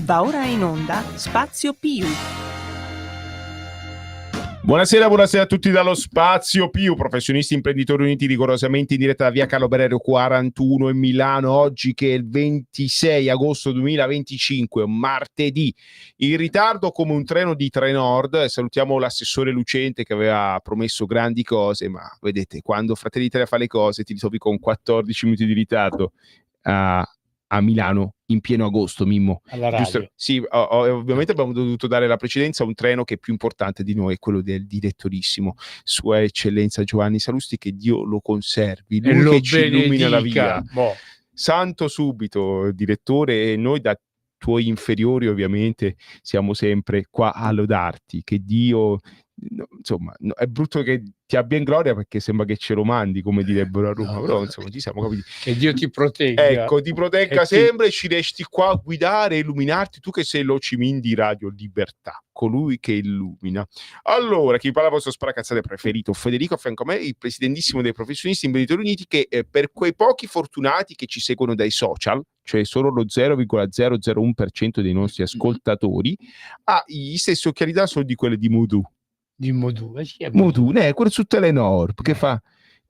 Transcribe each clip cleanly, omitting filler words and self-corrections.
Va ora in onda Spazio Più. Buonasera a tutti dallo Spazio Più, professionisti imprenditori uniti rigorosamente in diretta da via Carlo Berero 41 in Milano, oggi che è il 26 agosto 2025, martedì, in ritardo come un treno di Trenord. Salutiamo l'assessore Lucente che aveva promesso grandi cose, ma vedete, quando Fratelli d'Italia fa le cose ti ritrovi con 14 minuti di ritardo a Milano in pieno agosto, Mimmo. Alla radio. Giusto? Sì, ovviamente abbiamo dovuto dare la precedenza a un treno che è più importante di noi, quello del direttorissimo, Sua Eccellenza Giovanni Salusti, che Dio lo conservi, lui che ci illumina la via. Santo subito, direttore, e noi da tuoi inferiori ovviamente siamo sempre qua a lodarti, che Dio... insomma, è brutto che ti abbia in gloria perché sembra che ce lo mandi, come direbbero a Roma, però insomma ci siamo capiti. Che Dio ti protegga. Ecco, ti protegga sempre e ci resti qua a guidare e illuminarti, tu che sei l'Ho Chi Minh di Radio Libertà, colui che illumina. Allora, chi parla vostro sparacazzate preferito, Federico, a fianco a me, il presidentissimo dei professionisti imprenditori uniti, che per quei pochi fortunati che ci seguono dai social, cioè solo lo 0,001% dei nostri ascoltatori, ha gli stessi occhiali da sole di quelle di Moodoo. Di Moodoo, Moodoo, quello su Telenorb, che fa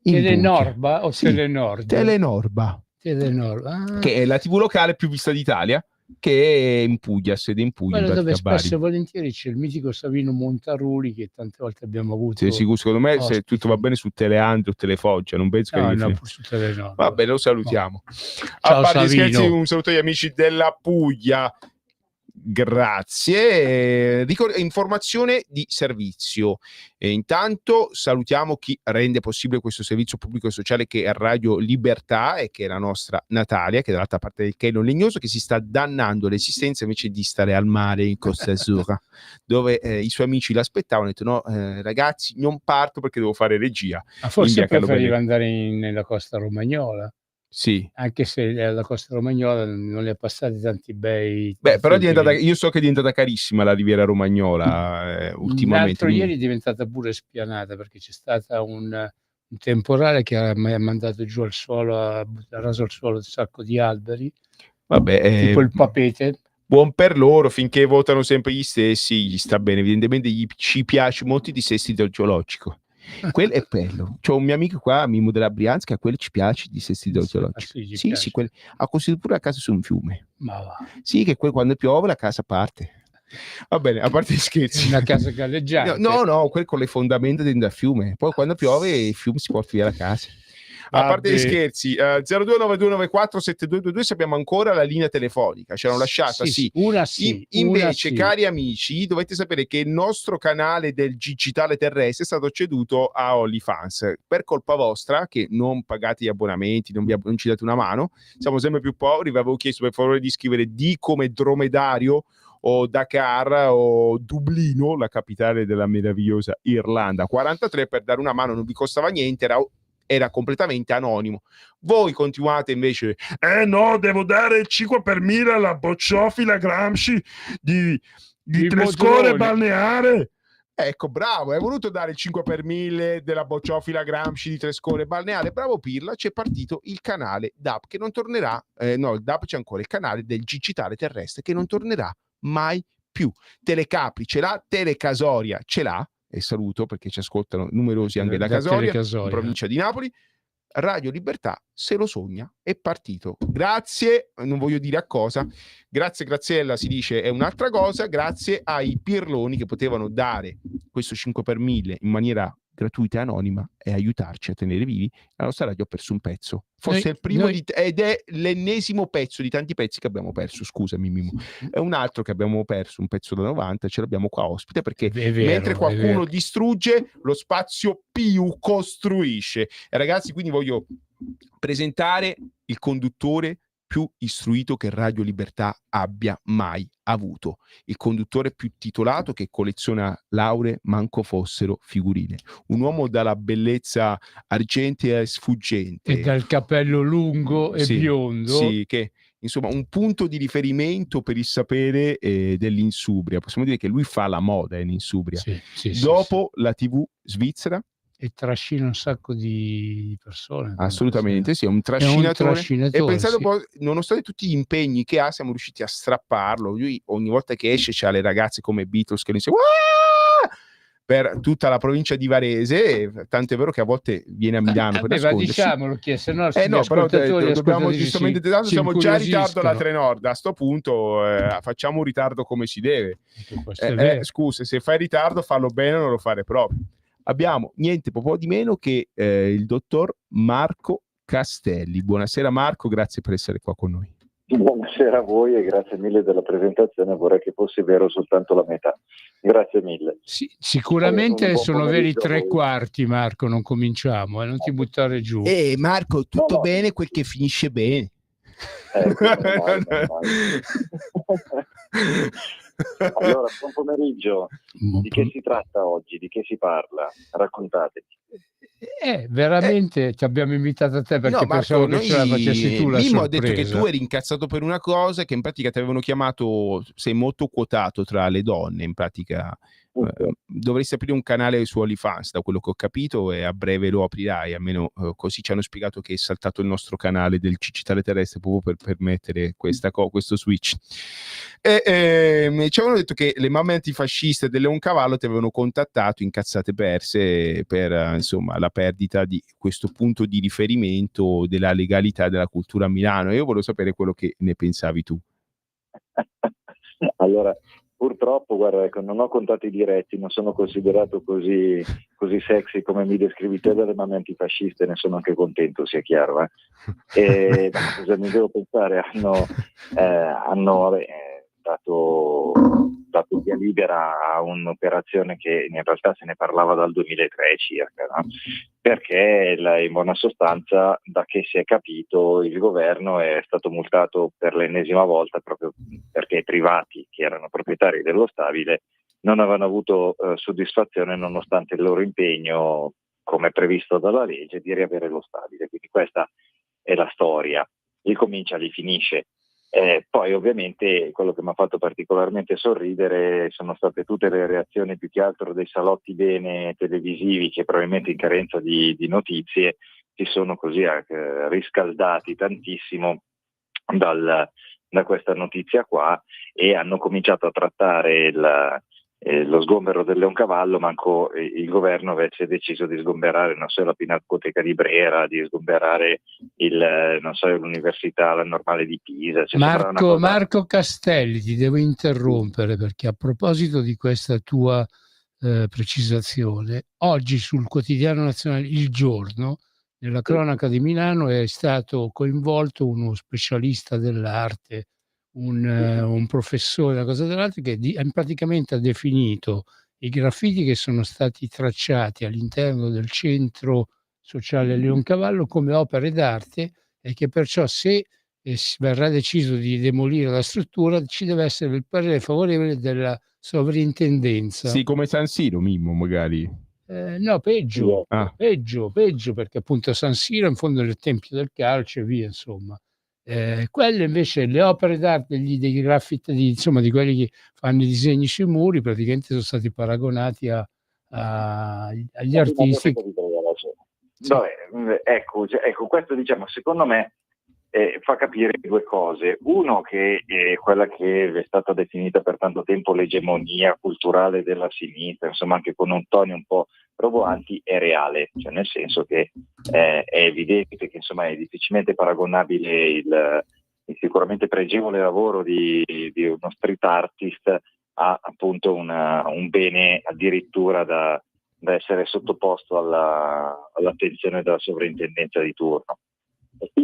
Telenorba o sì, Telenord? Telenorba. Che è la TV locale più vista d'Italia, che è in Puglia, sede in Puglia. Quello dove spesso e volentieri c'è il mitico Savino Montaruli, che tante volte abbiamo avuto. Sì, sicuro, secondo me se tutto va bene su Teleandro o Telefoggia, non penso che no, su Telenorba. Vabbè, lo salutiamo. Ciao, a parte Savino. scherzi, un saluto agli amici della Puglia. Grazie. Informazione di servizio. Intanto salutiamo chi rende possibile questo servizio pubblico e sociale, che è Radio Libertà, e che è la nostra Natalia, che dall'altra parte del Caino Legnoso, che si sta dannando l'esistenza invece di stare al mare in Costa Azzurra, dove i suoi amici l'aspettavano e hanno detto no, ragazzi, non parto perché devo fare regia. Ma forse preferiva andare nella Costa Romagnola. Sì. Anche se la Costa Romagnola non le ha passati tanti bei... però io so che è diventata carissima la Riviera Romagnola ultimamente. L'altro ieri è diventata pure spianata, perché c'è stata un temporale che ha mandato giù al suolo, ha raso al suolo un sacco di alberi. Vabbè, tipo il Papete. Buon per loro, finché votano sempre gli stessi, gli sta bene. Evidentemente ci piace molto il dissesto idrogeologico. Quello è bello. C'ho un mio amico qua, Mimo della Brianza, a quello ci piace il dissesto idrogeologico. Sì, ha costruito pure la casa su un fiume. Ma va. Sì, che quando piove la casa parte. Va bene, a parte gli scherzi. Una casa galleggiante. No, quel con le fondamenta dentro al fiume. Poi quando piove il fiume si porta via la casa. A parte gli scherzi, 0292947222, sappiamo ancora la linea telefonica, ce l'hanno lasciata, sì. Invece, cari amici, dovete sapere che il nostro canale del digitale terrestre è stato ceduto a OnlyFans. Per colpa vostra, che non pagate gli abbonamenti, non ci date una mano, siamo sempre più poveri. Vi avevo chiesto per favore di scrivere D come dromedario, o Dakar, o Dublino, la capitale della meravigliosa Irlanda 43, per dare una mano. Non vi costava niente, era completamente anonimo. Voi continuate invece, no, devo dare il 5 per 1000 alla bocciofila Gramsci di Trescore Balneare. Ecco, bravo, hai voluto dare il 5 per 1000 della bocciofila Gramsci di Trescore Balneare. Bravo Pirla, c'è partito il canale DAB che non tornerà, il DAB c'è ancora, il canale del digitale terrestre che non tornerà mai più. Telecapri ce l'ha, Telecasoria ce l'ha, e saluto perché ci ascoltano numerosi anche da Casoria, in provincia di Napoli. Radio Libertà se lo sogna, è partito. Grazie, non voglio dire a cosa, grazie Graziella si dice è un'altra cosa, grazie ai pirloni che potevano dare questo 5 per 1000 in maniera gratuita e anonima e aiutarci a tenere vivi. La nostra radio ha perso un pezzo, forse è il primo ed è l'ennesimo pezzo di tanti pezzi che abbiamo perso, scusami Mimo. È un altro che abbiamo perso, un pezzo da 90, ce l'abbiamo qua ospite, perché mentre qualcuno distrugge, lo Spazio Più costruisce. E ragazzi, quindi voglio presentare il conduttore più istruito che Radio Libertà abbia mai avuto, il conduttore più titolato, che colleziona lauree manco fossero figurine, un uomo dalla bellezza argentea e sfuggente e dal capello lungo e biondo, che insomma un punto di riferimento per il sapere dell'Insubria. Possiamo dire che lui fa la moda in Insubria, dopo la TV svizzera, e trascina un sacco di persone. Assolutamente sì, è un trascinatore. E pensate un sì. po', nonostante tutti gli impegni che ha, siamo riusciti a strapparlo. Lui ogni volta che esce c'ha le ragazze come Beatles che ne dice per tutta la provincia di Varese, tanto è vero che a volte viene a Milano per nascondersi. Diciamolo, che se no no, però dobbiamo giustamente, siamo già in ritardo alla Trenord, a sto punto facciamo un ritardo come si deve. Scusa, se fai ritardo fallo bene, non lo fare proprio. Abbiamo niente po' di meno che il dottor Marco Castelli. Buonasera Marco, grazie per essere qua con noi. Buonasera a voi e grazie mille della presentazione, vorrei che fosse vero soltanto la metà. Grazie mille. Sì, sicuramente sono veri 3/4, Marco, non cominciamo, non ti buttare giù. Marco, tutto bene quel che finisce bene. Allora, buon pomeriggio. Di che si tratta oggi? Di che si parla? Raccontatemi. Veramente ti abbiamo invitato a te perché pensavo che ce la facessi tu la Mimmo sorpresa. ha detto che tu eri incazzato per una cosa, che in pratica ti avevano chiamato, sei molto quotato tra le donne, in pratica dovresti aprire un canale su OnlyFans, da quello che ho capito, e a breve lo aprirai, almeno così ci hanno spiegato che è saltato il nostro canale del Cicitale Terrestre proprio per permettere questo switch. Ci avevano detto che le mamme antifasciste del Leoncavallo ti avevano contattato incazzate perse per insomma la perdita di questo punto di riferimento della legalità della cultura a Milano. Io volevo sapere quello che ne pensavi tu. Allora, purtroppo, guarda, ecco, non ho contatti diretti, non sono considerato così sexy come mi descrivi te dalle mamme antifasciste, ne sono anche contento, sia chiaro. Cosa mi devo pensare? Hanno dato via libera a un'operazione che in realtà se ne parlava dal 2003 circa, no? Perché in buona sostanza, da che si è capito, il governo è stato multato per l'ennesima volta proprio perché i privati che erano proprietari dello stabile non avevano avuto soddisfazione nonostante il loro impegno, come previsto dalla legge, di riavere lo stabile. Quindi questa è la storia, lì comincia, lì finisce. Poi ovviamente quello che mi ha fatto particolarmente sorridere sono state tutte le reazioni, più che altro dei salotti bene televisivi che probabilmente in carenza di notizie si sono così riscaldati tantissimo da questa notizia qua e hanno cominciato a trattare lo sgombero del Leoncavallo, manco il governo avesse deciso di sgomberare, non so, la Pinacoteca di Brera, di sgomberare l'Università Normale di Pisa. Marco Castelli, ti devo interrompere perché a proposito di questa tua precisazione, oggi sul quotidiano nazionale Il Giorno, nella cronaca di Milano, è stato coinvolto uno specialista dell'arte, un professore, una cosa dell'altra, che praticamente ha definito i graffiti che sono stati tracciati all'interno del centro sociale Leoncavallo come opere d'arte e che perciò se verrà deciso di demolire la struttura ci deve essere il parere favorevole della sovrintendenza. Sì, come San Siro, Mimmo, magari. No, peggio, peggio, perché appunto San Siro in fondo è il tempio del calcio e via, insomma. Quelle invece, le opere d'arte dei graffiti, insomma, di quelli che fanno i disegni sui muri, praticamente sono stati paragonati agli artisti. Sì. Ecco, questo diciamo, secondo me fa capire due cose. Uno, che è quella che è stata definita per tanto tempo l'egemonia culturale della sinistra, insomma anche con un tono un po' roboanti, è reale, cioè nel senso che è evidente che insomma è difficilmente paragonabile il sicuramente pregevole lavoro di uno street artist a appunto un bene addirittura da essere sottoposto all'attenzione della sovrintendenza di turno.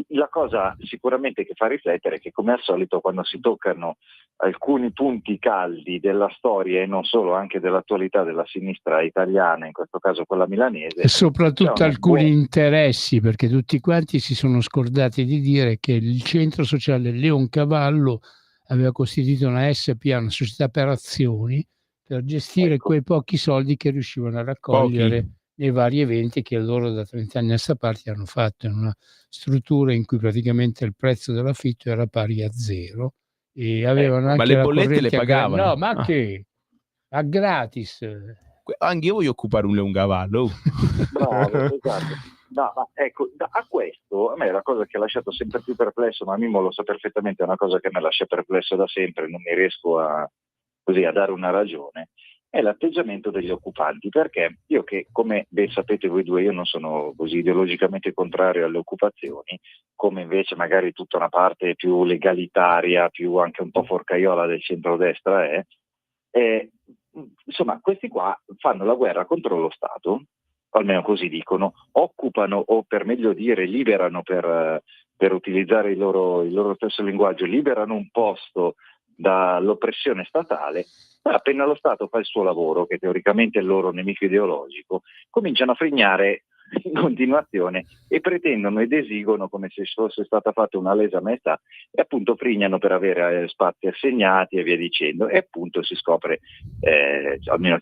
La cosa sicuramente che fa riflettere è che, come al solito, quando si toccano alcuni punti caldi della storia e non solo, anche dell'attualità della sinistra italiana, in questo caso quella milanese, e soprattutto alcuni interessi, perché tutti quanti si sono scordati di dire che il centro sociale Leoncavallo aveva costituito una SpA, una società per azioni, per gestire quei pochi soldi che riuscivano a raccogliere nei vari eventi che loro da 30 anni a sta parte hanno fatto, in una struttura in cui praticamente il prezzo dell'affitto era pari a zero e avevano anche ma le bollette le pagavano? No, ma che? A gratis. Anche io voglio occupare un leoncavallo. Bravo, esatto. No, ma ecco, a questo a me la cosa che ha lasciato sempre più perplesso, ma Mimmo lo sa perfettamente, è una cosa che mi lascia perplesso da sempre, non mi riesco a dare una ragione, è l'atteggiamento degli occupanti, perché io che, come ben sapete voi due, io non sono così ideologicamente contrario alle occupazioni, come invece magari tutta una parte più legalitaria, più anche un po' forcaiola del centrodestra è. Insomma, questi qua fanno la guerra contro lo Stato, almeno così dicono, occupano, o per meglio dire liberano, per utilizzare il loro stesso linguaggio, liberano un posto dall'oppressione statale. Appena lo Stato fa il suo lavoro, che teoricamente è il loro nemico ideologico, cominciano a frignare in continuazione e pretendono ed esigono come se fosse stata fatta una lesa maestà, e appunto frignano per avere spazi assegnati e via dicendo, e appunto si scopre, almeno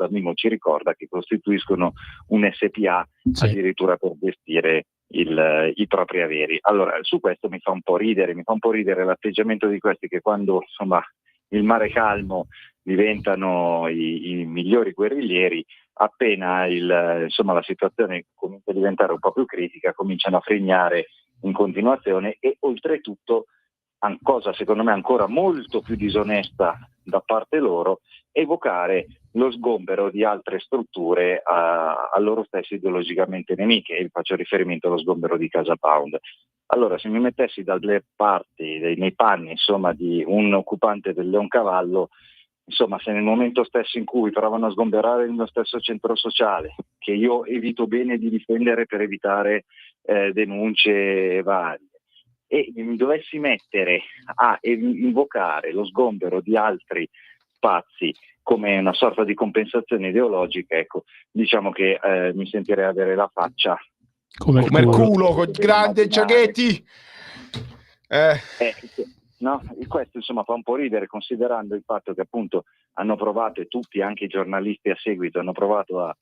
Mimmo ci ricorda che costituiscono un SPA, sì, addirittura per gestire i propri averi. Allora, su questo mi fa un po' ridere l'atteggiamento di questi che, quando insomma il mare calmo, diventano i migliori guerriglieri, appena la situazione comincia a diventare un po' più critica, cominciano a frignare in continuazione, e oltretutto, cosa secondo me ancora molto più disonesta da parte loro, evocare lo sgombero di altre strutture a loro stessi ideologicamente nemiche. Io faccio riferimento allo sgombero di Casa Pound. Allora, se mi mettessi dalle parti, nei panni insomma di un occupante del Leoncavallo, insomma, se nel momento stesso in cui provano a sgomberare il mio stesso centro sociale, che io evito bene di difendere per evitare denunce varie, e mi dovessi mettere a invocare lo sgombero di altri spazi come una sorta di compensazione ideologica, ecco, diciamo che mi sentirei avere la faccia come il culo con grande Giachetti. No, questo insomma fa un po' ridere, considerando il fatto che appunto hanno provato, e tutti, anche i giornalisti a seguito, hanno provato a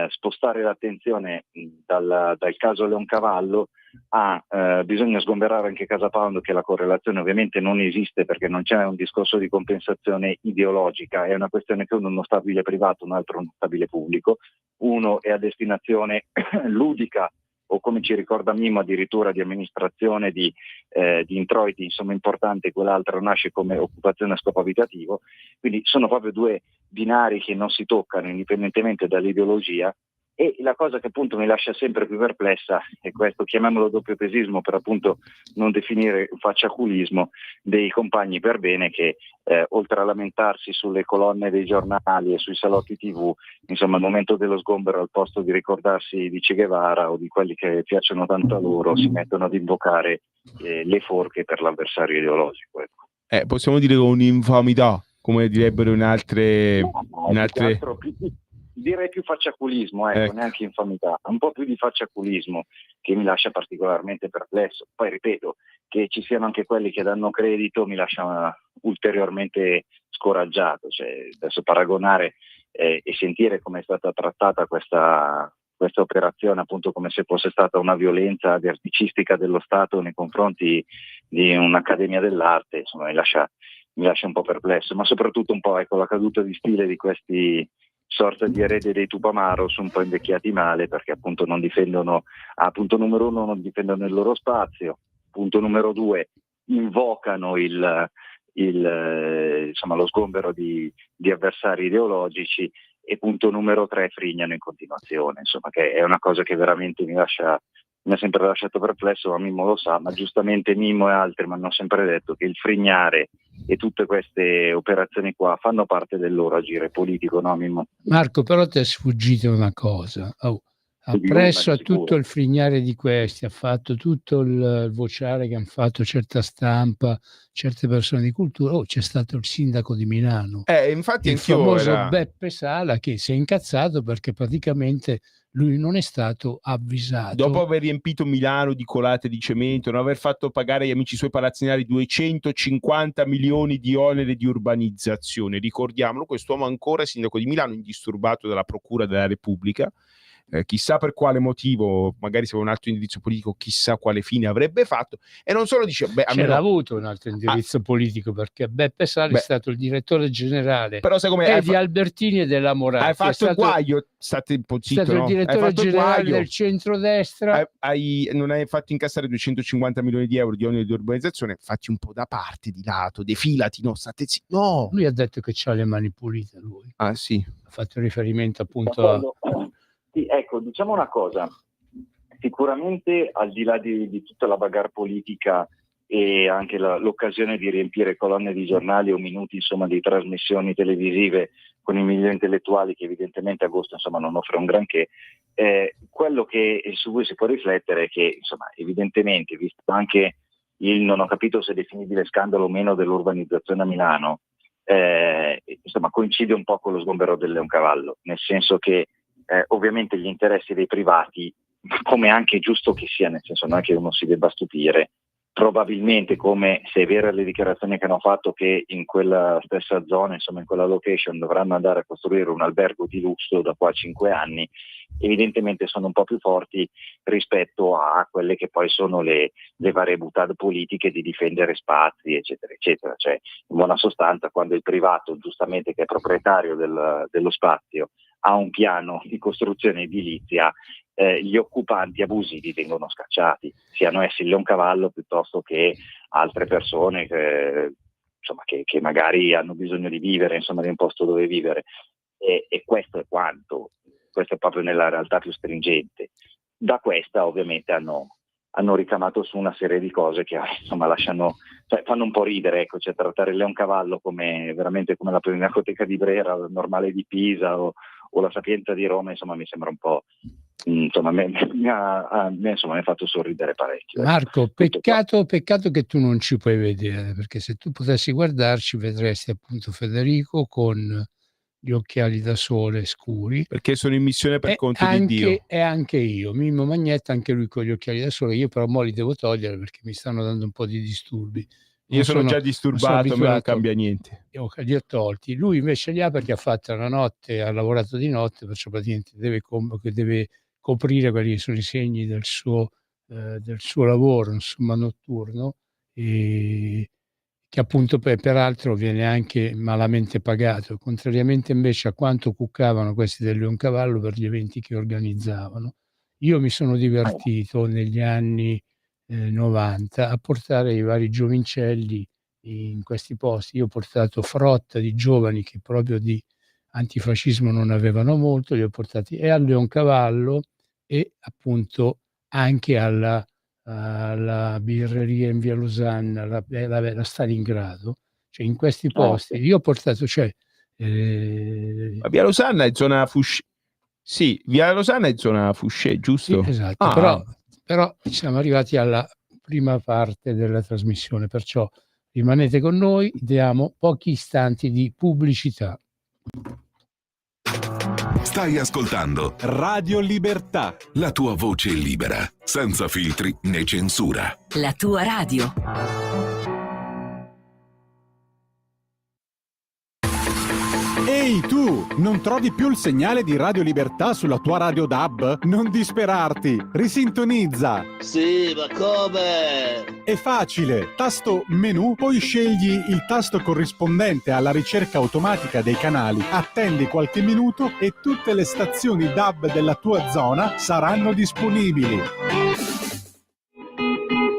spostare l'attenzione dal caso Leoncavallo a bisogna sgomberare anche Casa Pound, che la correlazione ovviamente non esiste, perché non c'è un discorso di compensazione ideologica, è una questione che uno è uno stabile privato, un altro uno stabile pubblico, uno è a destinazione ludica, o come ci ricorda Mimmo addirittura di amministrazione di introiti insomma importante, quell'altro nasce come occupazione a scopo abitativo. Quindi sono proprio due binari che non si toccano indipendentemente dall'ideologia, e la cosa che appunto mi lascia sempre più perplessa è questo, chiamiamolo doppiopesismo per appunto non definire facciaculismo, dei compagni per bene che oltre a lamentarsi sulle colonne dei giornali e sui salotti TV, insomma al momento dello sgombero, al posto di ricordarsi di Che Guevara o di quelli che piacciono tanto a loro, si mettono ad invocare le forche per l'avversario ideologico, ecco. Possiamo dire con un'infamità, come direbbero in altre... Direi più facciaculismo, ecco, neanche infamità, un po' più di facciaculismo che mi lascia particolarmente perplesso. Poi ripeto, che ci siano anche quelli che danno credito mi lascia ulteriormente scoraggiato, cioè adesso paragonare e sentire come è stata trattata questa operazione appunto come se fosse stata una violenza verticistica dello Stato nei confronti di un'accademia dell'arte, insomma mi lascia un po' perplesso, ma soprattutto un po' la caduta di stile di questi sorta di erede dei Tupamaros, un po' invecchiati male, perché appunto non difendono, punto numero 1, non difendono il loro spazio, punto numero 2, invocano lo sgombero di avversari ideologici, e punto numero 3, frignano in continuazione, insomma, che è una cosa che veramente mi ha sempre lasciato perplesso, ma Mimmo lo sa, ma giustamente Mimmo e altri mi hanno sempre detto che il frignare e tutte queste operazioni qua fanno parte del loro agire politico, no Mimmo? Marco, però ti è sfuggita una cosa. Appresso a tutto il frignare di questi, ha fatto tutto il vociare che hanno fatto certa stampa, certe persone di cultura, c'è stato il sindaco di Milano, infatti il famoso Beppe Sala, che si è incazzato perché praticamente lui non è stato avvisato. Dopo aver riempito Milano di colate di cemento, non aver fatto pagare agli amici suoi palazzinari 250 milioni di onere di urbanizzazione, ricordiamolo, quest'uomo ancora sindaco di Milano, indisturbato dalla Procura della Repubblica, chissà per quale motivo, magari se aveva un altro indirizzo politico, chissà quale fine avrebbe fatto. E non solo dice, c'era avuto un altro indirizzo politico, perché Beppe Sala è stato il direttore generale però sai come di Albertini e della Moratti. Hai fatto il guaio, state un po' zitto, è stato il direttore generale del centrodestra. Non hai fatto incassare 250 milioni di euro di oneri di urbanizzazione, fatti un po' da parte, di lato, defilati, no, state zitto. No. Lui ha detto che c'ha le mani pulite, lui. Ah sì. Ha fatto riferimento appunto a... Sì, ecco, diciamo una cosa, sicuramente al di là di tutta la bagarre politica e anche l'occasione di riempire colonne di giornali o minuti insomma di trasmissioni televisive con i migliori intellettuali, che evidentemente agosto insomma non offre un granché, quello che su cui si può riflettere è che insomma evidentemente, visto anche il non ho capito se è definibile scandalo o meno dell'urbanizzazione a Milano, insomma coincide un po' con lo sgombero del Leoncavallo, nel senso che ovviamente gli interessi dei privati, come anche è giusto che sia, nel senso non è che uno si debba stupire, probabilmente, come se è vera le dichiarazioni che hanno fatto che in quella stessa zona, insomma in quella location dovranno andare a costruire un albergo di lusso da qua a 5 anni, evidentemente sono un po' più forti rispetto a quelle che poi sono le varie boutade politiche di difendere spazi eccetera eccetera. Cioè, in buona sostanza, quando il privato, giustamente, che è proprietario dello spazio, ha un piano di costruzione edilizia, gli occupanti abusivi vengono scacciati, siano essi il Leoncavallo piuttosto che altre persone che magari hanno bisogno di vivere, insomma, di un posto dove vivere, e questo è quanto, questo è proprio nella realtà più stringente. Da questa ovviamente hanno ricamato su una serie di cose che insomma fanno un po' ridere, ecco, cioè trattare il Leoncavallo veramente come la Pinacoteca di Brera, la Normale di Pisa o la Sapienza di Roma, insomma mi sembra un po', insomma mi ha fatto sorridere parecchio. Marco, peccato che tu non ci puoi vedere, perché se tu potessi guardarci vedresti appunto Federico con gli occhiali da sole scuri, perché sono in missione per conto di Dio, e anche io, Mimmo Magnetta, anche lui con gli occhiali da sole. Io però mo li devo togliere perché mi stanno dando un po' di disturbi. Io sono già disturbato, a me non cambia niente. Li ho tolti. Lui invece li ha perché ha fatto una notte, ha lavorato di notte, perciò praticamente deve coprire quelli che sono i segni del suo lavoro, insomma, notturno, e che appunto peraltro viene anche malamente pagato, contrariamente invece a quanto cuccavano questi del Leoncavallo per gli eventi che organizzavano. Io mi sono divertito negli anni 90 a portare i vari giovincelli in questi posti. Io ho portato frotta di giovani che proprio di antifascismo non avevano molto, li ho portati e al Leoncavallo e appunto anche alla birreria in via Losanna, la Stalingrado, cioè in questi posti. Io ho portato, ma via Losanna è zona Fouché. Sì, via Losanna è zona Fouché, giusto? Sì, esatto, però siamo arrivati alla prima parte della trasmissione, perciò rimanete con noi, diamo pochi istanti di pubblicità. Stai ascoltando Radio Libertà, la tua voce libera, senza filtri né censura. La tua radio. Ehi tu, non trovi più il segnale di Radio Libertà sulla tua radio DAB? Non disperarti, risintonizza. Sì, ma come? È facile, tasto menu, poi scegli il tasto corrispondente alla ricerca automatica dei canali, attendi qualche minuto e tutte le stazioni DAB della tua zona saranno disponibili.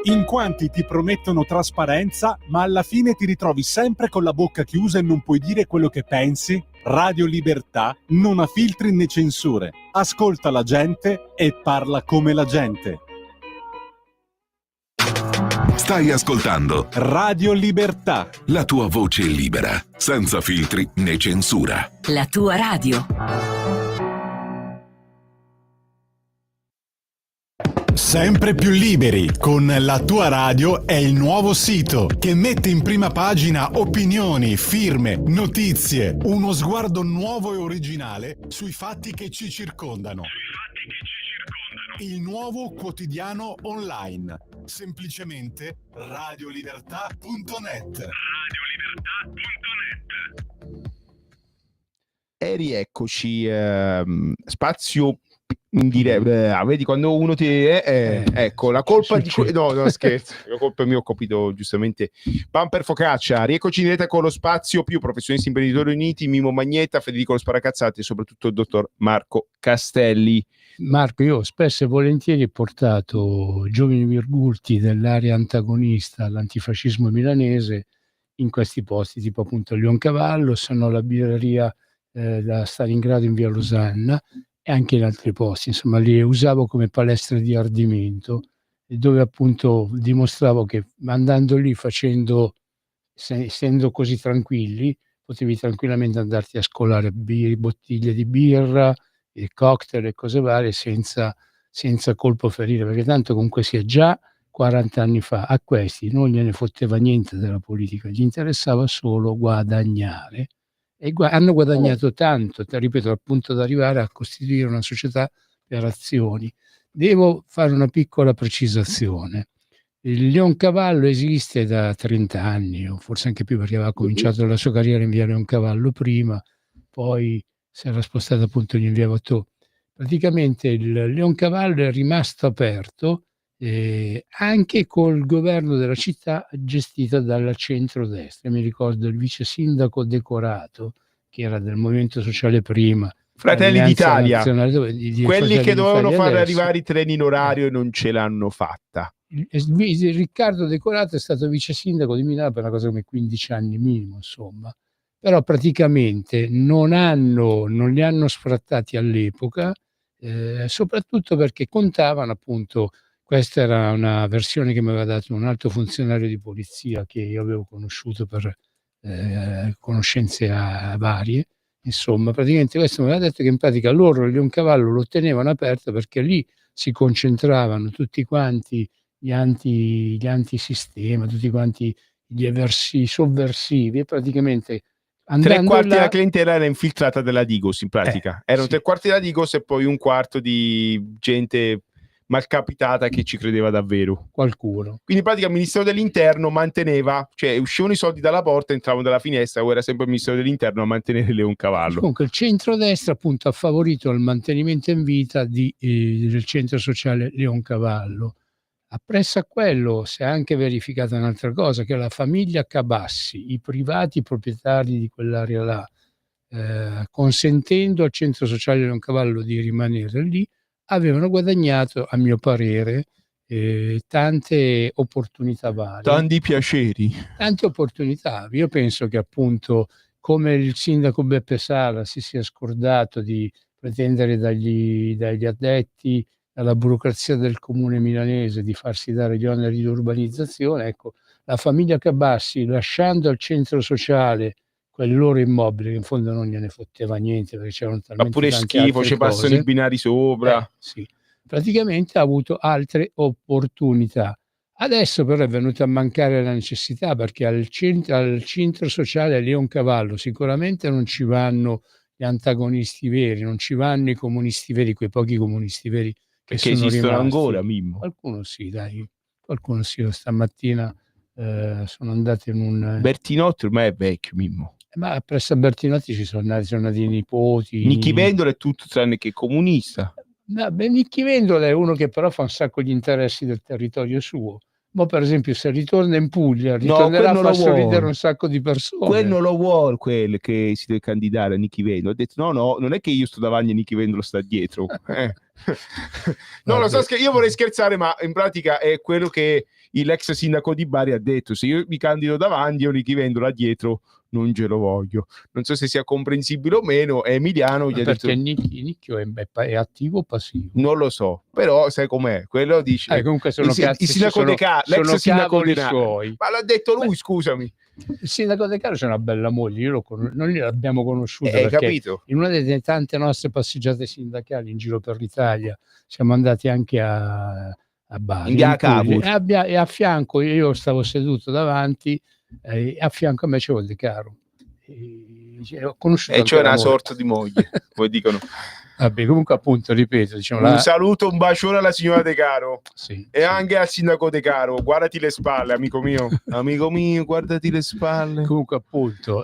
In quanti ti promettono trasparenza, ma alla fine ti ritrovi sempre con la bocca chiusa e non puoi dire quello che pensi? Radio Libertà non ha filtri né censure. Ascolta la gente e parla come la gente. Stai ascoltando Radio Libertà, la tua voce libera, senza filtri né censura. La tua radio. Sempre più liberi con La tua radio è il nuovo sito che mette in prima pagina opinioni, firme, notizie, uno sguardo nuovo e originale sui fatti che ci circondano. Il nuovo quotidiano online, semplicemente radiolibertà.net. E rieccoci, spazio vedi quando uno ti ecco la colpa di no scherzo, la colpa mia, ho capito giustamente. Bumper Focaccia, rieccoci in diretta con lo Spazio Più, professionisti imprenditori uniti, Mimo Magnetta, Federico Lo Sparacazzati e soprattutto il dottor Marco Castelli. Marco, io spesso e volentieri ho portato giovani virgulti dell'area antagonista all'antifascismo milanese in questi posti, tipo appunto Leoncavallo, sono la birreria da Stalingrado in via Losanna e anche in altri posti, insomma li usavo come palestra di ardimento, dove appunto dimostravo che andando lì, essendo così tranquilli, potevi tranquillamente andarti a scolare bottiglie di birra, cocktail e cose varie senza colpo ferire, perché tanto comunque sia già 40 anni fa a questi non gliene fotteva niente della politica, gli interessava solo guadagnare e hanno guadagnato tanto, te ripeto, al punto da arrivare a costituire una società per azioni. Devo fare una piccola precisazione. Il Leoncavallo esiste da 30 anni o forse anche più, perché aveva cominciato la sua carriera in via Leoncavallo prima, poi si era spostato appunto in via Watteau. Praticamente il Leoncavallo è rimasto aperto anche col governo della città gestito dalla centrodestra. Mi ricordo il vice sindaco Decorato, che era del Movimento Sociale prima, Fratelli d'Italia, quelli che dovevano far adesso arrivare i treni in orario e non ce l'hanno fatta. Riccardo Decorato è stato vice sindaco di Milano per una cosa come 15 anni minimo, insomma, però praticamente non li hanno sfrattati all'epoca, soprattutto perché contavano appunto. Questa era una versione che mi aveva dato un alto funzionario di polizia che io avevo conosciuto per conoscenze varie. Insomma, praticamente questo mi aveva detto che in pratica loro il Leoncavallo lo tenevano aperto perché lì si concentravano tutti quanti gli antisistema, tutti quanti gli sovversivi, e praticamente tre quarti della clientela era infiltrata della Digos, in pratica. Erano 3/4 della Digos e poi 1/4 di gente malcapitata che ci credeva davvero, qualcuno. Quindi in pratica il Ministero dell'Interno manteneva, cioè uscivano i soldi dalla porta, entravano dalla finestra, o era sempre il Ministero dell'Interno a mantenere Leoncavallo. Comunque il centrodestra appunto ha favorito il mantenimento in vita del centro sociale Leoncavallo. Appresso a quello si è anche verificata un'altra cosa, che la famiglia Cabassi, i privati proprietari di quell'area là, consentendo al centro sociale Leoncavallo di rimanere lì, avevano guadagnato, a mio parere, tante opportunità varie. Tanti piaceri. Tante opportunità. Io penso che appunto, come il sindaco Beppe Sala si sia scordato di pretendere dagli addetti, dalla burocrazia del comune milanese, di farsi dare gli oneri di urbanizzazione, ecco, la famiglia Cabassi, lasciando al centro sociale quel loro immobile, che in fondo non gliene fotteva niente perché c'erano talmente ma pure schifo, ci passano i binari sopra. Sì. Praticamente ha avuto altre opportunità. Adesso però è venuta a mancare la necessità, perché al centro sociale Leoncavallo sicuramente non ci vanno gli antagonisti veri, non ci vanno i comunisti veri, quei pochi comunisti veri che perché sono esistono rimasti. Ancora, Mimmo? Qualcuno sì, dai, qualcuno sì. Stamattina sono andato in un... Bertinotti ormai è vecchio, Mimmo. Ma presso a Bertinotti ci sono nati i nipoti. Nichi Vendola è tutto tranne che comunista. Nichi Vendola è uno che però fa un sacco gli interessi del territorio suo. Ma per esempio se ritorna in Puglia, ritornerà a far sorridere un sacco di persone. Quello lo vuole, quello che si deve candidare a Nichi Vendola. Ha detto no, non è che io sto davanti a Nichi Vendola, sta dietro. No, lo so, io vorrei scherzare, ma in pratica è quello che l'ex sindaco di Bari ha detto: se io mi candido davanti, io Nichi Vendola dietro non ce lo voglio. Non so se sia comprensibile o meno. È Emiliano gli ha detto... Perché Nicchio è attivo o passivo? Non lo so, però sai com'è, quello dice... comunque sono il sindaco De Caro, l'ex sindaco De Caro, ma l'ha detto lui. scusami. Il sindaco De Caro c'è una bella moglie, noi l'abbiamo conosciuta perché capito? In una delle tante nostre passeggiate sindacali in giro per l'Italia siamo andati anche a Bari, e a fianco io stavo seduto davanti, a fianco a me c'era il De Caro, ho conosciuto e c'è una sorta di moglie, poi dicono. Vabbè, comunque appunto ripeto, diciamo, un saluto, un bacione alla signora De Caro, sì, e anche al sindaco De Caro. Guardati le spalle, amico mio, guardati le spalle. Comunque appunto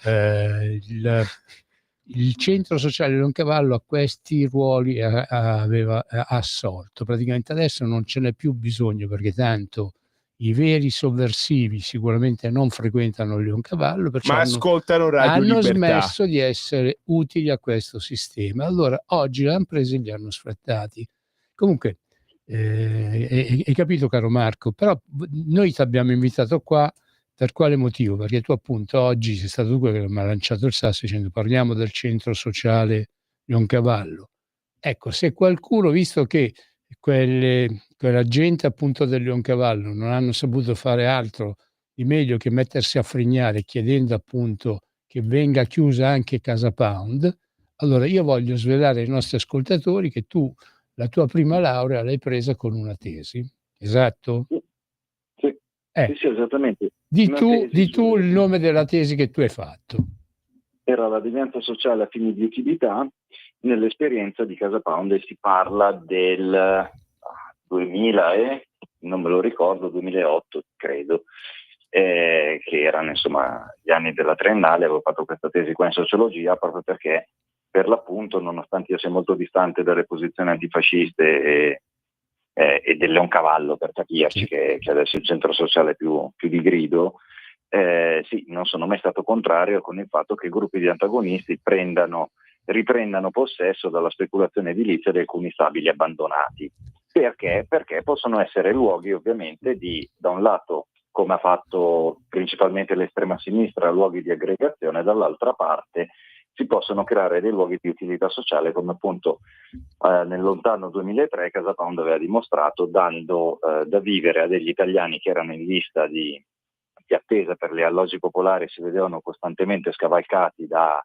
il centro sociale Leoncavallo a questi ruoli aveva assolto. Praticamente adesso non ce n'è più bisogno, perché tanto i veri sovversivi sicuramente non frequentano Leoncavallo, perciò ma ascoltano Radio hanno Libertà. smesso di essere utili a questo sistema. Allora oggi l'hanno preso e li hanno sfrattati. Comunque hai capito, caro Marco, però noi ti abbiamo invitato qua per quale motivo? Perché tu appunto oggi sei stato tu che mi ha lanciato il sasso dicendo parliamo del centro sociale Leoncavallo. Ecco, se qualcuno, visto che quella gente appunto del Leoncavallo non hanno saputo fare altro di meglio che mettersi a frignare chiedendo appunto che venga chiusa anche Casa Pound, allora io voglio svelare ai nostri ascoltatori che tu la tua prima laurea l'hai presa con una tesi, esatto? Sì, esattamente. Di tu il nome della tesi che tu hai fatto. Era la devianza sociale a fini di utilità nell'esperienza di Casa Pound, e si parla del 2000 non me lo ricordo, 2008 credo, che erano insomma gli anni della triennale. Avevo fatto questa tesi qua in sociologia proprio perché, per l'appunto, nonostante io sia molto distante dalle posizioni antifasciste e del Leoncavallo, per capirci, che adesso è il centro sociale più di grido, sì, non sono mai stato contrario con il fatto che gruppi di antagonisti riprendano possesso dalla speculazione edilizia di alcuni stabili abbandonati. Perché? Perché possono essere luoghi ovviamente da un lato, come ha fatto principalmente l'estrema sinistra, luoghi di aggregazione, dall'altra parte si possono creare dei luoghi di utilità sociale, come appunto nel lontano 2003 Casa Pound aveva dimostrato, dando da vivere a degli italiani che erano in lista di attesa per le alloggi popolari, si vedevano costantemente scavalcati da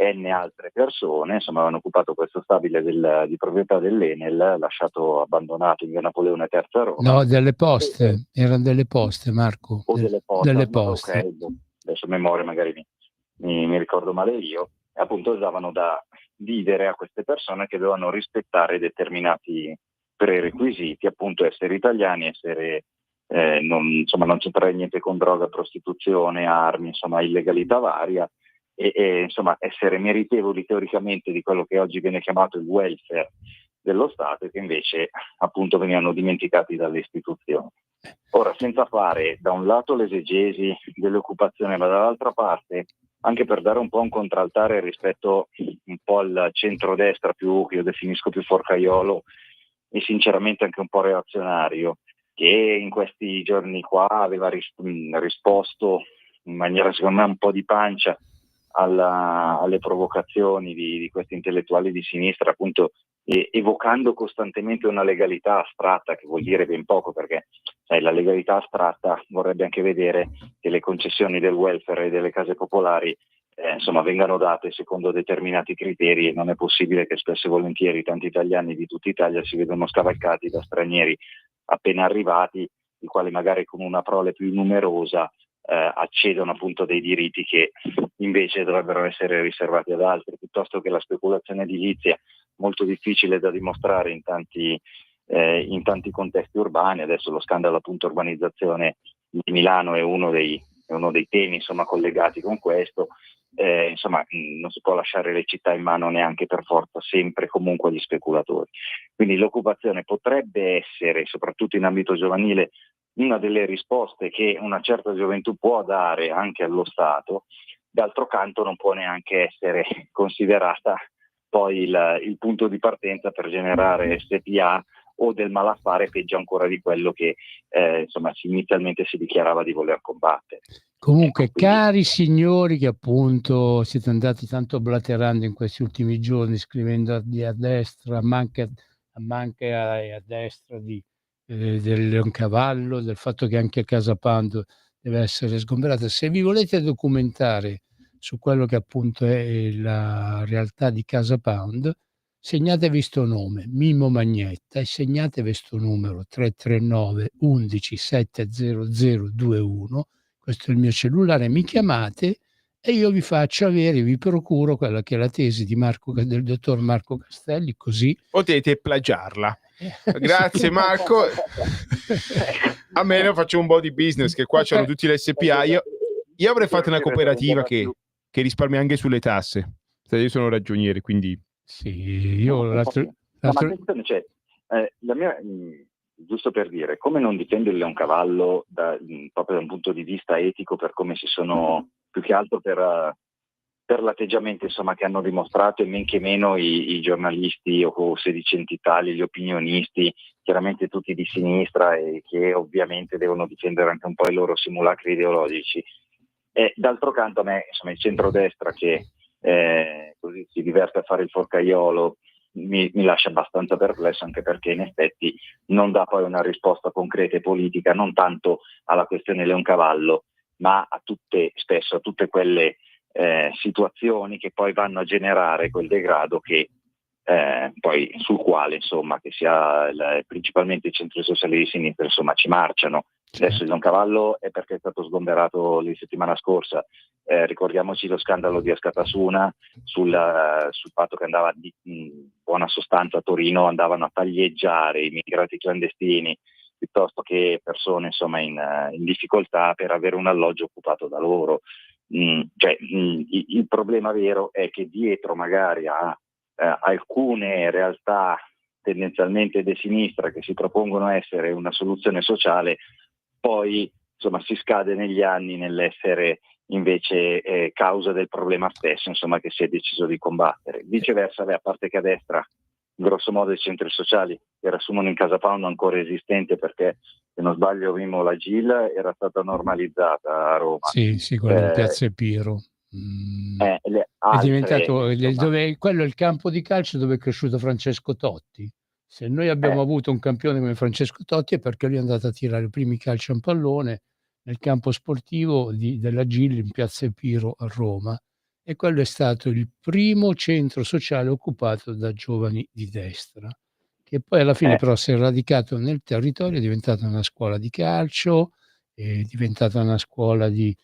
N altre persone. Insomma, avevano occupato questo stabile di proprietà dell'Enel, lasciato abbandonato in via Napoleone III a Roma. No, delle poste, erano delle poste, Marco. O delle poste. Delle poste. Okay. Adesso a memoria magari mi ricordo male io. E appunto usavano da vivere a queste persone che dovevano rispettare determinati prerequisiti, appunto essere italiani, essere non c'entrare niente con droga, prostituzione, armi, insomma illegalità varia, e insomma essere meritevoli teoricamente di quello che oggi viene chiamato il welfare dello Stato, e che invece appunto venivano dimenticati dalle istituzioni. Ora, senza fare da un lato l'esegesi dell'occupazione, ma dall'altra parte anche per dare un po' un contraltare rispetto un po' al centrodestra più, che io definisco più forcaiolo e sinceramente anche un po' reazionario, che in questi giorni qua aveva risposto in maniera secondo me un po' di pancia alle provocazioni di questi intellettuali di sinistra, appunto evocando costantemente una legalità astratta, che vuol dire ben poco, perché la legalità astratta vorrebbe anche vedere che le concessioni del welfare e delle case popolari vengano date secondo determinati criteri, e non è possibile che spesso e volentieri tanti italiani di tutta Italia si vedono scavalcati da stranieri appena arrivati, i quali magari con una prole più numerosa accedono appunto dei diritti che invece dovrebbero essere riservati ad altri, piuttosto che la speculazione edilizia, molto difficile da dimostrare in tanti contesti urbani. Adesso lo scandalo appunto urbanizzazione di Milano è uno dei temi insomma collegati con questo. Non si può lasciare le città in mano neanche per forza sempre comunque agli speculatori. Quindi l'occupazione potrebbe essere, soprattutto in ambito giovanile, una delle risposte che una certa gioventù può dare anche allo Stato. D'altro canto non può neanche essere considerata poi il punto di partenza per generare SPA o del malaffare, peggio ancora di quello che inizialmente si dichiarava di voler combattere. Comunque, cari signori che appunto siete andati tanto blaterando in questi ultimi giorni, scrivendo a destra, ma anche a destra del Leoncavallo, del fatto che anche Casa Pound deve essere sgomberata, se vi volete documentare su quello che appunto è la realtà di Casa Pound, segnatevi sto nome, Mimmo Magnetta, e segnatevi sto numero 339 11 70021. Questo è il mio cellulare, mi chiamate e io vi faccio avere, vi procuro quella che è la tesi del dottor Marco Castelli, così potete plagiarla. Grazie Marco. A me ne faccio un po' di business, che qua c'hanno tutti le SPA. Io avrei fatto una cooperativa che risparmia anche sulle tasse. Io sono ragioniere, quindi... Sì, io l'altro... ma attenzione, cioè, la mia, giusto per dire, come non difendo il Leoncavallo proprio da un punto di vista etico, per come si sono, più che altro per l'atteggiamento, insomma, che hanno dimostrato, e men che meno i giornalisti o sedicentitali, gli opinionisti, chiaramente tutti di sinistra, e che ovviamente devono difendere anche un po' i loro simulacri ideologici. E d'altro canto a me, insomma, il centrodestra che così si diverte a fare il forcaiolo mi lascia abbastanza perplesso, anche perché in effetti non dà poi una risposta concreta e politica, non tanto alla questione Leoncavallo, ma spesso a tutte quelle situazioni che poi vanno a generare quel degrado che poi sul quale, insomma, che sia principalmente i centri sociali di sinistra, insomma, ci marciano. Adesso il Leoncavallo è perché è stato sgomberato la settimana scorsa. Ricordiamoci lo scandalo di Askatasuna sul fatto che andava in buona sostanza a Torino andavano a taglieggiare immigrati clandestini piuttosto che persone, insomma, in difficoltà, per avere un alloggio occupato da loro. Il problema vero è che dietro magari a alcune realtà tendenzialmente di sinistra che si propongono essere una soluzione sociale, poi, insomma, si scade negli anni nell'essere invece causa del problema stesso, insomma, che si è deciso di combattere. Viceversa, a parte che a destra grosso modo i centri sociali che riassumono in Casa Pound ancora esistente, perché se non sbaglio Mimo la GIL era stata normalizzata a Roma. Sì, quello in Piazza Epiro. È diventato quello è il campo di calcio dove è cresciuto Francesco Totti. Se noi abbiamo avuto un campione come Francesco Totti è perché lui è andato a tirare i primi calci a un pallone nel campo sportivo della GIL in Piazza Epiro a Roma, e quello è stato il primo centro sociale occupato da giovani di destra, che poi alla fine però si è radicato nel territorio, è diventata una scuola di calcio, è diventata una scuola di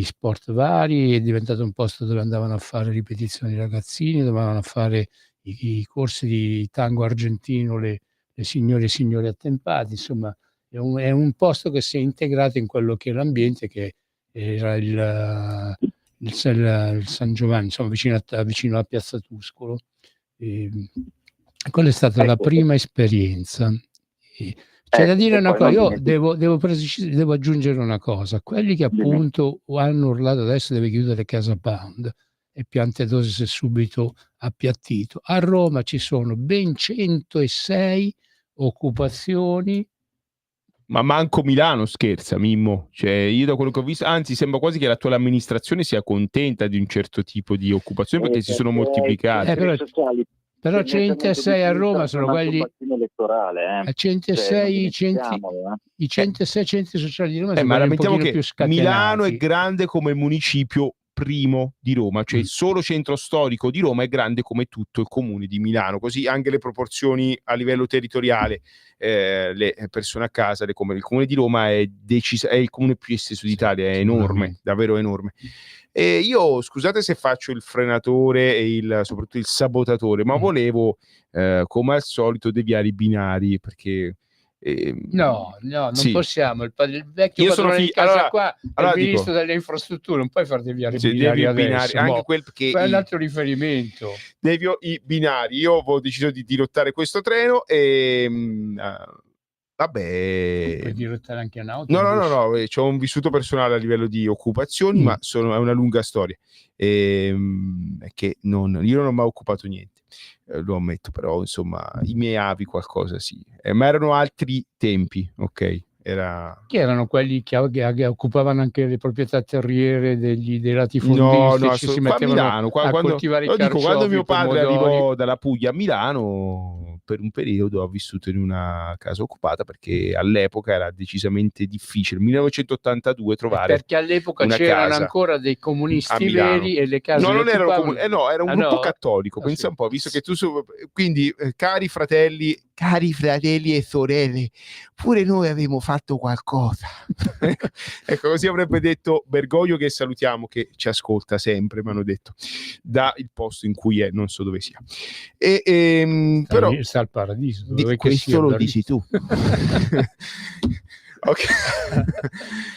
sport vari, è diventato un posto dove andavano a fare ripetizioni i ragazzini, dove andavano a fare i corsi di tango argentino le signore e signori attempati, insomma è un posto che si è integrato in quello che è l'ambiente, che era il San Giovanni, insomma vicino a Piazza Tuscolo. Quella è stata la prima esperienza. C'è da dire una cosa, io devo aggiungere una cosa: quelli che appunto hanno urlato adesso deve chiudere Casa Pound, e Piantedosi si è subito appiattito. A Roma ci sono ben 106 occupazioni. Ma manco Milano scherza, Mimmo. Cioè, io da quello che ho visto, anzi sembra quasi che l'attuale amministrazione sia contenta di un certo tipo di occupazioni, perché si sono moltiplicate. Però 106 a Roma sono quelli elettorale, 106 i 106 centri sociali di Roma sono ma lamentiamo che più Milano è grande come il municipio primo di Roma, cioè il solo centro storico di Roma è grande come tutto il comune di Milano, così anche le proporzioni a livello territoriale, le persone a casa, il comune di Roma è il comune più esteso d'Italia, è enorme, davvero enorme. E io, scusate se faccio il frenatore e soprattutto il sabotatore, ma volevo come al solito deviare i binari, perché no, non possiamo. Il vecchio padrone di casa qua è il ministro delle infrastrutture, non puoi far deviare i binari adesso. Anche quel che fai un altro riferimento. Devio i binari. Io avevo deciso di dirottare questo treno e vabbè. Puoi dirottare anche un auto? No, c'ho un vissuto personale a livello di occupazioni, ma è una lunga storia. Che io non ho mai occupato niente. Lo ammetto, però insomma i miei avi qualcosa sì, ma erano altri tempi, ok? Che erano quelli che occupavano anche le proprietà terriere dei latifondisti, si mettevano a coltivare i carciofi. Quando mio padre arrivò dalla Puglia a Milano, per un periodo ho vissuto in una casa occupata, perché all'epoca era decisamente difficile, 1982, trovare perché all'epoca c'erano ancora dei comunisti veri e le case non erano comunisti, era un gruppo cattolico, pensa un po', visto che tu quindi cari fratelli e sorelle, pure noi avevamo fatto qualcosa. Ecco, così avrebbe detto Bergoglio, che salutiamo, che ci ascolta sempre, mi hanno detto, da il posto in cui è, non so dove sia. Però sta al paradiso, questo lo dici tu. Okay.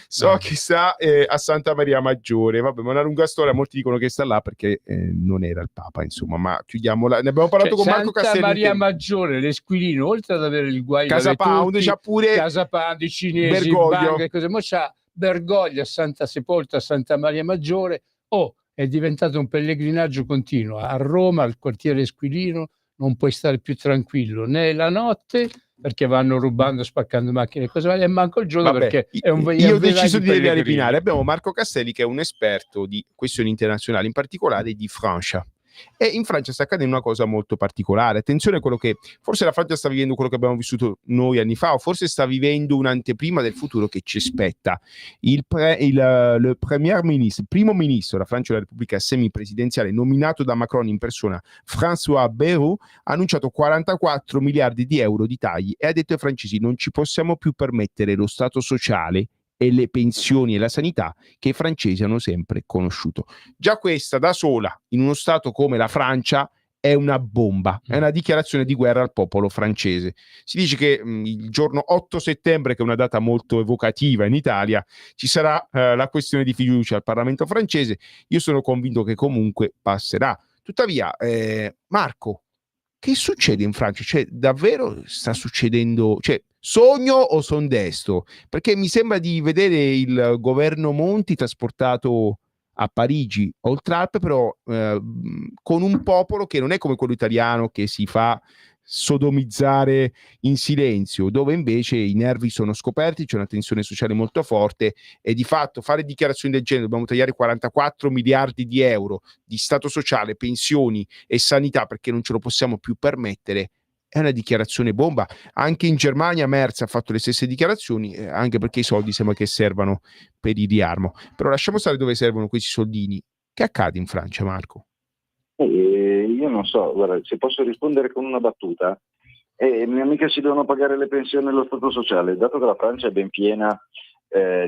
So che sta a Santa Maria Maggiore, vabbè, ma una lunga storia, molti dicono che sta là perché non era il Papa, insomma, ma chiudiamola. Ne abbiamo parlato con Marco Castelli. Santa Maria Maggiore, l'Esquilino, oltre ad avere il guaio Casa Pound, c'ha pure Casa Pound, i cinesi, Bergoglio, e cose, ma c'ha Bergoglio, Santa Sepolta, Santa Maria Maggiore. È diventato un pellegrinaggio continuo. A Roma, al quartiere Esquilino, non puoi stare più tranquillo né la notte, perché vanno rubando, spaccando macchine e cose varie, e manco il giorno. Vabbè, perché è un io ho deciso di ripinare. Abbiamo Marco Castelli, che è un esperto di questioni internazionali, in particolare di Francia. E in Francia sta accadendo una cosa molto particolare. Attenzione a quello che forse la Francia sta vivendo, quello che abbiamo vissuto noi anni fa, o forse sta vivendo un'anteprima del futuro che ci aspetta. Il primo ministro della Francia della Repubblica semipresidenziale, nominato da Macron in persona, François Bayrou, ha annunciato 44 miliardi di euro di tagli e ha detto ai francesi: non ci possiamo più permettere lo stato sociale e le pensioni e la sanità che i francesi hanno sempre conosciuto. Già questa da sola, in uno stato come la Francia, è una bomba, è una dichiarazione di guerra al popolo francese. Si dice che il giorno 8 settembre, che è una data molto evocativa in Italia, ci sarà la questione di fiducia al Parlamento francese. Io sono convinto che comunque passerà. Tuttavia, Marco, che succede in Francia? Cioè, davvero sta succedendo? Cioè, sogno o son destro? Perché mi sembra di vedere il governo Monti trasportato a Parigi, oltre Alpe, però con un popolo che non è come quello italiano, che si fa sodomizzare in silenzio, dove invece i nervi sono scoperti, c'è una tensione sociale molto forte, e di fatto fare dichiarazioni del genere: dobbiamo tagliare 44 miliardi di euro di stato sociale, pensioni e sanità perché non ce lo possiamo più permettere, è una dichiarazione bomba. Anche in Germania Merz ha fatto le stesse dichiarazioni, anche perché i soldi sembra che servano per il riarmo. Però lasciamo stare dove servono questi soldini. Che accade in Francia, Marco? Io non so, guarda, se posso rispondere con una battuta, mica si devono pagare le pensioni e lo stato sociale, dato che la Francia è ben piena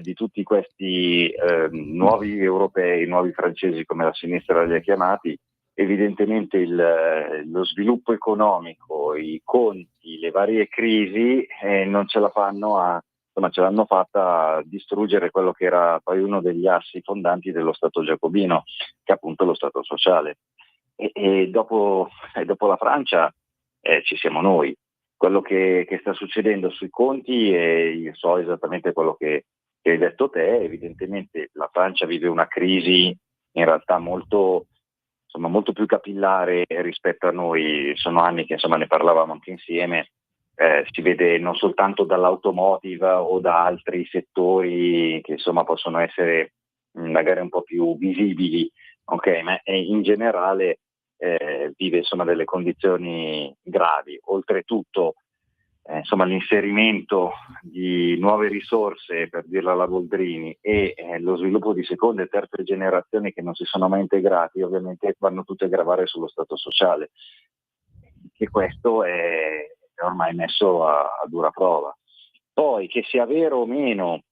di tutti questi nuovi europei, nuovi francesi, come la sinistra li ha chiamati. Evidentemente lo sviluppo economico, i conti, le varie crisi non ce la fanno ce l'hanno fatta a distruggere quello che era poi uno degli assi fondanti dello Stato giacobino, che è appunto lo Stato sociale. E dopo la Francia ci siamo noi. Quello che sta succedendo sui conti, io so esattamente quello che hai detto te. Evidentemente la Francia vive una crisi in realtà molto più capillare rispetto a noi. Sono anni che ne parlavamo anche insieme. Si vede non soltanto dall'automotive o da altri settori che possono essere magari un po' più visibili, ok? Ma in generale vive delle condizioni gravi. Oltretutto l'inserimento di nuove risorse, per dirla alla Boldrini, e lo sviluppo di seconde e terze generazioni che non si sono mai integrati, ovviamente vanno tutte a gravare sullo stato sociale, che questo è ormai messo a dura prova. Poi, che sia vero o meno,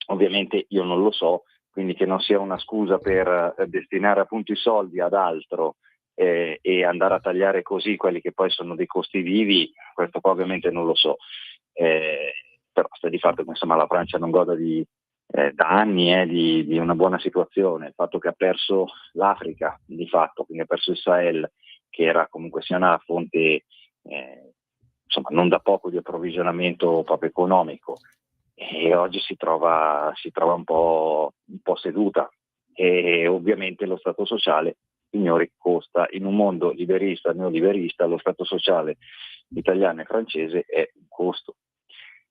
ovviamente io non lo so, quindi che non sia una scusa per destinare appunto i soldi ad altro e andare a tagliare così quelli che poi sono dei costi vivi, questo qua ovviamente non lo so. Però sta di fatto che la Francia non goda da anni di una buona situazione. Il fatto che ha perso l'Africa, di fatto, quindi ha perso il Sahel, che era comunque sia una fonte non da poco di approvvigionamento proprio economico, e oggi si trova un po' seduta, e ovviamente lo stato sociale, signori, costa. In un mondo liberista, neoliberista, lo stato sociale italiano e francese è un costo,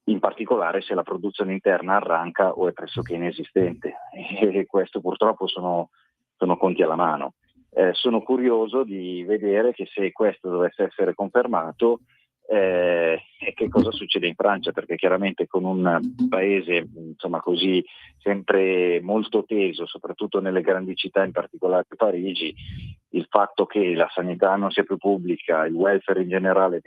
in particolare se la produzione interna arranca o è pressoché inesistente, e questo purtroppo sono conti alla mano. Sono curioso di vedere che se questo dovesse essere confermato, e che cosa succede in Francia, perché chiaramente con un paese così sempre molto teso, soprattutto nelle grandi città, in particolare Parigi, il fatto che la sanità non sia più pubblica, il welfare in generale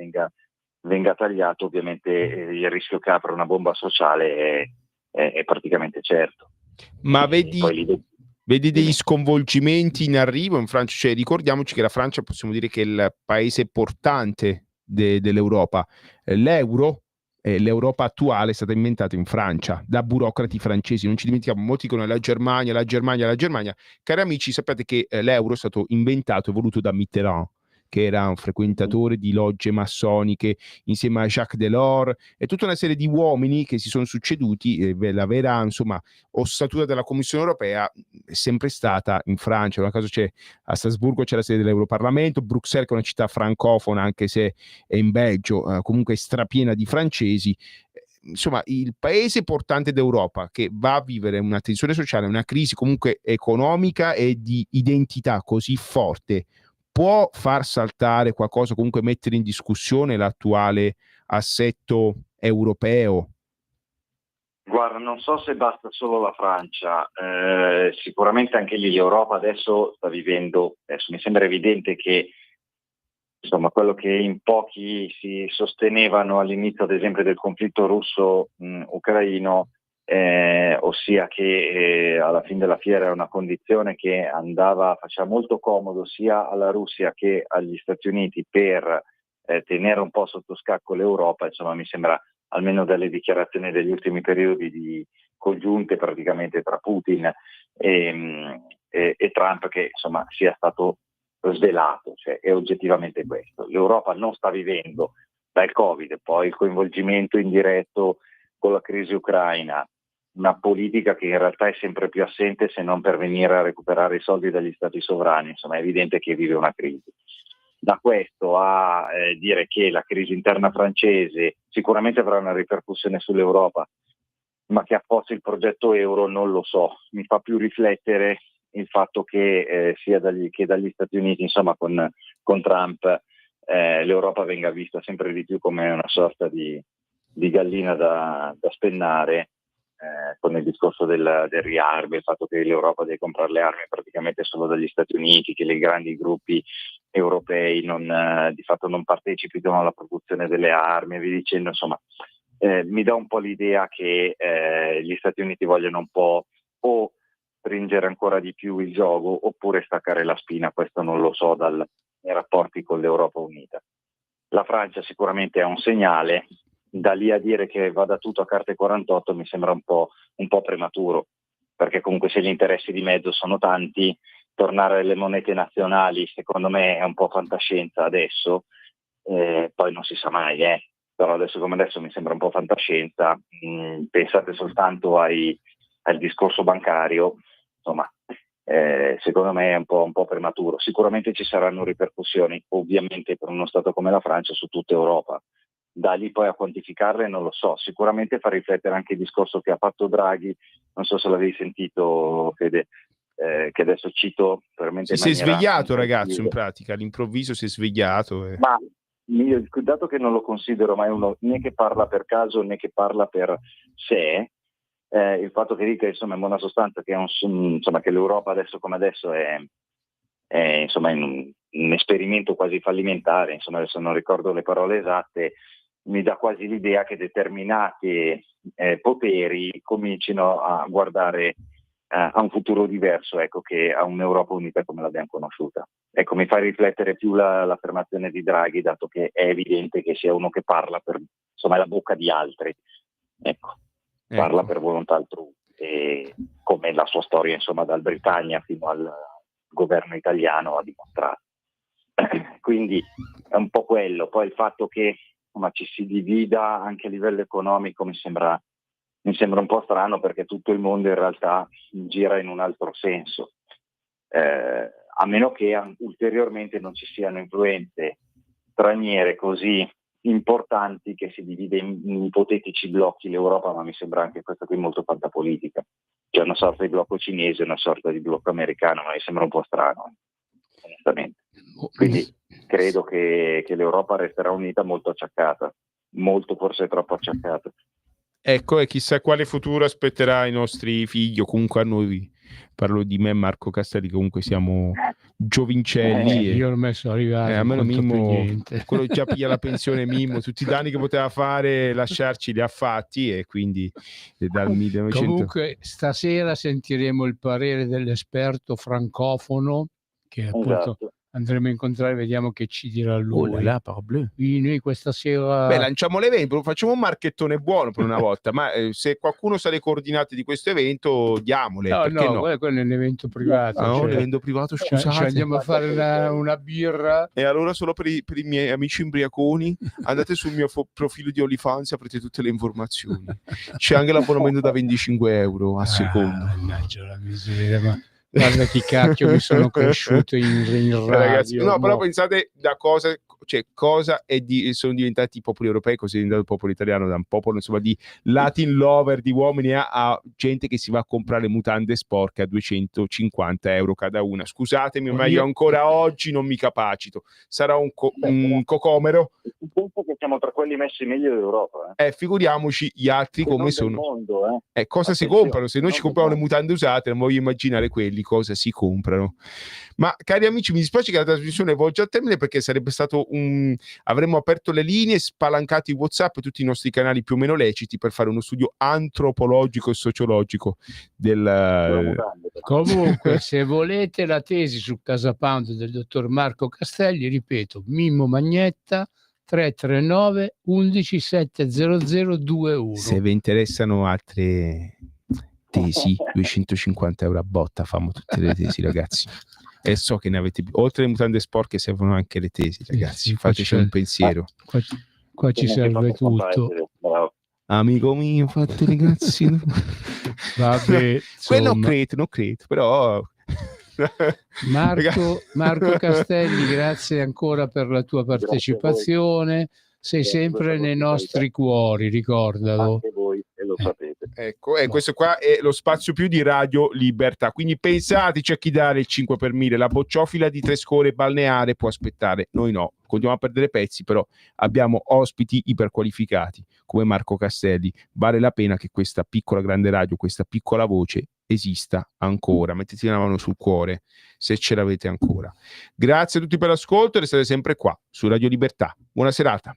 venga tagliato, ovviamente il rischio che apra una bomba sociale è praticamente certo. Ma vedi degli sconvolgimenti in arrivo in Francia? Cioè, ricordiamoci che la Francia, possiamo dire che è il paese portante dell'Europa. L'euro l'Europa attuale è stata inventata in Francia da burocrati francesi. Non ci dimentichiamo, molti dicono la Germania. Cari amici, sapete che l'euro è stato inventato e voluto da Mitterrand, che era un frequentatore di logge massoniche insieme a Jacques Delors e tutta una serie di uomini che si sono succeduti. La vera, insomma, ossatura della Commissione europea è sempre stata in Francia. Una cosa a Strasburgo c'è la sede dell'Europarlamento, Bruxelles che è una città francofona anche se è in Belgio, comunque è strapiena di francesi. Insomma, il paese portante d'Europa che va a vivere una tensione sociale, una crisi comunque economica e di identità così forte, può far saltare qualcosa, comunque mettere in discussione l'attuale assetto europeo? Guarda, non so se basta solo la Francia, sicuramente anche lì l'Europa adesso sta vivendo, mi sembra evidente che insomma quello che in pochi si sostenevano all'inizio ad esempio del conflitto russo-ucraino, ossia che alla fine della fiera è una condizione che faceva molto comodo sia alla Russia che agli Stati Uniti per tenere un po' sotto scacco l'Europa. Insomma, mi sembra, almeno dalle dichiarazioni degli ultimi periodi di congiunte praticamente tra Putin e Trump, che insomma sia stato svelato, cioè è oggettivamente questo. L'Europa non sta vivendo dal Covid, poi il coinvolgimento indiretto con la crisi ucraina, una politica che in realtà è sempre più assente se non per venire a recuperare i soldi dagli stati sovrani. Insomma, è evidente che vive una crisi. Da questo a dire che la crisi interna francese sicuramente avrà una ripercussione sull'Europa, ma che affossi il progetto euro non lo so. Mi fa più riflettere il fatto che sia dagli Stati Uniti, insomma con Trump, l'Europa venga vista sempre di più come una sorta di gallina da spennare, con il discorso del riarme, il fatto che l'Europa deve comprare le armi praticamente solo dagli Stati Uniti, che i grandi gruppi europei di fatto non partecipino alla produzione delle armi e via dicendo. Insomma, mi dà un po' l'idea che gli Stati Uniti vogliono un po' o stringere ancora di più il gioco oppure staccare la spina. Questo non lo so nei rapporti con l'Europa Unita. La Francia sicuramente è un segnale. Da lì a dire che vada tutto a carte 48 mi sembra un po' prematuro, perché comunque se gli interessi di mezzo sono tanti, tornare alle monete nazionali secondo me è un po' fantascienza adesso, poi non si sa mai, però adesso come adesso mi sembra un po' fantascienza. Pensate soltanto al discorso bancario, insomma, secondo me è un po' prematuro. Sicuramente ci saranno ripercussioni, ovviamente per uno Stato come la Francia, su tutta Europa. Da lì poi a quantificarle non lo so. Sicuramente fa riflettere anche il discorso che ha fatto Draghi, non so se l'avevi sentito, Fede, che adesso cito veramente. Si è svegliato, ragazzo, in pratica, all'improvviso si è svegliato. Ma dato che non lo considero mai uno né che parla per caso né che parla per sé, il fatto che dica insomma in buona sostanza che che l'Europa adesso come adesso è insomma in un esperimento quasi fallimentare, insomma adesso non ricordo le parole esatte, mi dà quasi l'idea che determinati poteri comincino a guardare a un futuro diverso, ecco, che a un'Europa unita come l'abbiamo conosciuta. Ecco, mi fa riflettere più l'affermazione di Draghi, dato che è evidente che sia uno che parla per la bocca di altri, parla per volontà altrui, e come la sua storia insomma dal Britannia fino al governo italiano ha dimostrato. Quindi è un po' quello. Poi il fatto che ci si divida anche a livello economico mi sembra un po' strano, perché tutto il mondo in realtà gira in un altro senso, a meno che ulteriormente non ci siano influenze straniere così importanti che si divide in ipotetici blocchi l'Europa, ma mi sembra anche questa qui molto fantapolitica. C'è una sorta di blocco cinese, una sorta di blocco americano, ma mi sembra un po' strano, onestamente. Quindi credo che l'Europa resterà unita, molto acciaccata, molto forse troppo acciaccata. Ecco, e chissà quale futuro aspetterà i nostri figli, o comunque a noi. Parlo di me e Marco Castelli, comunque siamo giovincelli. Io ormai sono arrivato, a me Mimmo, quello che già piglia la pensione Mimmo, tutti i danni che poteva fare, lasciarci li ha fatti, e quindi dal 1900... Comunque stasera sentiremo il parere dell'esperto francofono, che appunto andremo a incontrare, vediamo che ci dirà lui. Oh là là, parbleu. Noi questa sera... Beh, lanciamo l'evento, facciamo un marchettone buono per una volta, ma se qualcuno sa le coordinate di questo evento, diamole. No, quello è un evento privato. No, un evento privato, scusate. Cioè andiamo a fare una birra. E allora solo per i miei amici imbriaconi, andate sul mio profilo di OnlyFans, avrete tutte le informazioni. C'è anche l'abbonamento da 25 euro a seconda. Mannaggia la miseria, ma... Guarda che cacchio mi sono cresciuto in radio. Ragazzi, no, però pensate da cosa sono diventati i popoli europei, così è diventato il popolo italiano, da un popolo insomma di Latin lover, di uomini a gente che si va a comprare mutande sporche a 250 euro cada una. Scusatemi, ma io ancora oggi non mi capacito. Sarà un cocomero. Penso che siamo tra quelli messi meglio d'Europa. Figuriamoci gli altri come sono. Mondo, cosa si comprano? Se noi ci compriamo le mutande usate, non voglio immaginare quelli cosa si comprano. Ma cari amici, mi dispiace che la trasmissione volge a termine, perché sarebbe stato avremmo aperto le linee, spalancati WhatsApp e tutti i nostri canali più o meno leciti per fare uno studio antropologico e sociologico del... Comunque, se volete la tesi su Casa Pound del dottor Marco Castelli, ripeto, Mimmo Magnetta 339 11 700 21. Se vi interessano altre tesi, 250 euro a botta, famo tutte le tesi, ragazzi. E so che ne avete, oltre alle mutande sporche servono anche le tesi, ragazzi. Fateci un pensiero. Qua ci serve tutto. Amico mio, fate ragazzi. Vabbè, non credo, però Marco Castelli, grazie ancora per la tua partecipazione. Sei sempre nei nostri cuori, ricordalo. Anche voi, e lo sapete. Ecco, questo qua è lo spazio più di Radio Libertà. Quindi pensateci a chi dare il 5 per 1000. La bocciofila di Trescore balneare può aspettare, noi no. Continuiamo a perdere pezzi, però abbiamo ospiti iperqualificati come Marco Castelli. Vale la pena che questa piccola grande radio, questa piccola voce esista ancora. Mettete la mano sul cuore se ce l'avete ancora. Grazie a tutti per l'ascolto e restate sempre qua su Radio Libertà. Buona serata.